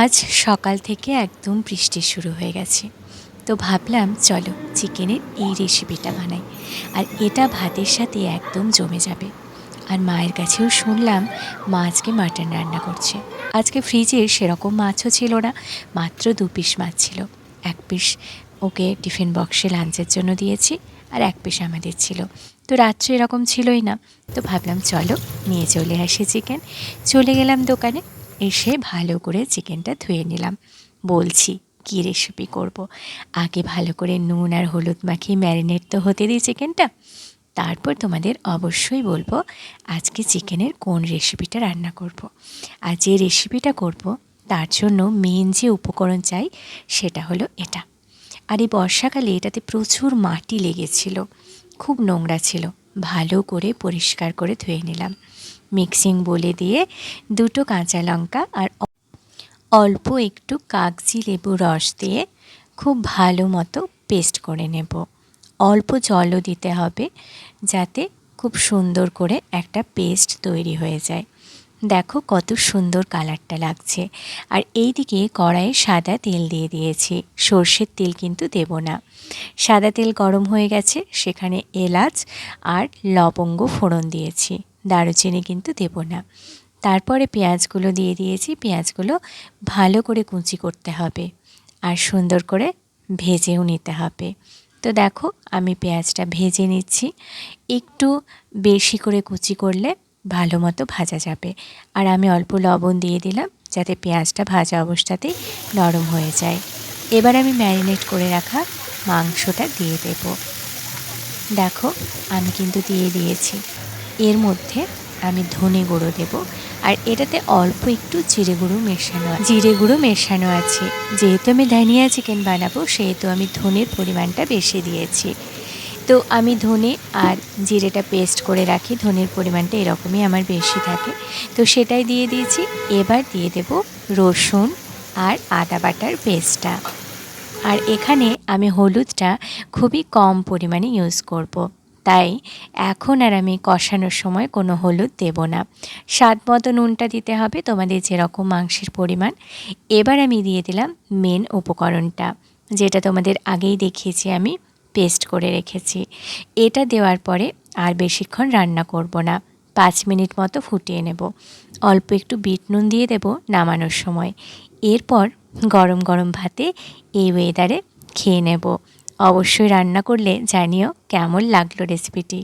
আজ সকাল থেকে একদম বৃষ্টি শুরু হয়ে গেছে। তো ভাবলাম চলো চিকেনের এই রেসিপিটা বানাই, আর এটা ভাতের সাথে একদম জমে যাবে। আর মায়ের কাছেও শুনলাম মা আজকে মাটন রান্না করছে। আজকে ফ্রিজে সেরকম মাছও ছিল না, মাত্র 2 পিস মাছ ছিল। 1 পিস ওকে টিফিন বক্সে লাঞ্চের জন্য দিয়েছি, আর 1 পিস আমাদের ছিল। তো রাত্রে এরকম ছিলই না, তো ভাবলাম চলো নিয়ে চলে আসি চিকেন। চলে গেলাম দোকানে, এসে ভালো করে চিকেনটা ধুয়ে নিলাম। বলছি কী রেসিপি করব। আগে ভালো করে নুন আর হলুদ মাখিয়ে ম্যারিনেট তো হতে দিই চিকেনটা, তারপর তোমাদের অবশ্যই বলবো আজকে চিকেনের কোন রেসিপিটা রান্না করব। আর যে রেসিপিটা করব তার জন্য মেন যে উপকরণ চাই সেটা হলো এটা। আর এই বর্ষাকালে এটাতে প্রচুর মাটি লেগেছিল, খুব নোংরা ছিল। ভালো করে পরিষ্কার করে ধুয়ে নিলাম। মিক্সিং বলে দিয়ে 2টো কাঁচা লঙ্কা আর অল্প একটু কাগজি লেবুর রস দিয়ে খুব ভালো মতো পেস্ট করে নেব। অল্প জলও দিতে হবে, যাতে খুব সুন্দর করে একটা পেস্ট তৈরি হয়ে যায়। দেখো কত সুন্দর কালারটা লাগছে। আর এই দিকে কড়াইয়ে সাদা তেল দিয়ে দিয়েছি, সর্ষের তেল কিন্তু দেব না। সাদা তেল গরম হয়ে গেছে, সেখানে এলাচ আর লবঙ্গ ফোড়ন দিয়েছি, দারুচিনি কিন্তু দেব না। তারপরে পেঁয়াজগুলো দিয়ে দিয়েছি, পেঁয়াজগুলো ভালো করে কুচি করতে হবে আর সুন্দর করে ভেজেও নিতে হবে। তো দেখো আমি পেঁয়াজটা ভেজে নিচ্ছি, একটু বেশি করে কুচি করলে ভালো মতো ভাজা যাবে। আর আমি অল্প লবণ দিয়ে দিলাম, যাতে পেঁয়াজটা ভাজা অবস্থাতেই নরম হয়ে যায়। এবার আমি ম্যারিনেট করে রাখা মাংসটা দিয়ে দেব। দেখো আমি কিন্তু দিয়ে দিয়েছি। এর মধ্যে আমি ধনে গুঁড়ো দেব, আর এটাতে অল্প একটু জিরে গুঁড়ো মেশানো আছে। যেহেতু আমি ধনিয়া চিকেন বানাবো, সেহেতু আমি ধনের পরিমাণটা বেশি দিয়েছি। তো আমি ধনে আর জিরেটা পেস্ট করে রাখি, ধনের পরিমাণটা এরকমই আমার বেশি থাকে, তো সেটাই দিয়ে দিয়েছি। এবার দিয়ে দেব রসুন আর আদা বাটার পেস্টটা। আর এখানে আমি হলুদটা খুবই কম পরিমাণে ইউজ করব, তাই এখন আর আমি কষানোর সময় কোনো হলুদ দেব না। স্বাদ মতো নুনটা দিতে হবে তোমাদের যেরকম মাংসের পরিমাণ। এবার আমি দিয়ে দিলাম মেন উপকরণটা, যেটা তোমাদের আগেই দেখিয়েছি, আমি পেস্ট করে রেখেছি। এটা দেওয়ার পরে আর বেশিক্ষণ রান্না করব না, 5 মিনিট মতো ফুটিয়ে নেব। অল্প একটু বিট নুন দিয়ে দেব নামানোর সময়। এরপর গরম গরম ভাতে এই ওয়েদারে খেয়ে নেব। অবশ্যই রান্না করলে জানিও কেমন লাগলো রেসিপিটি।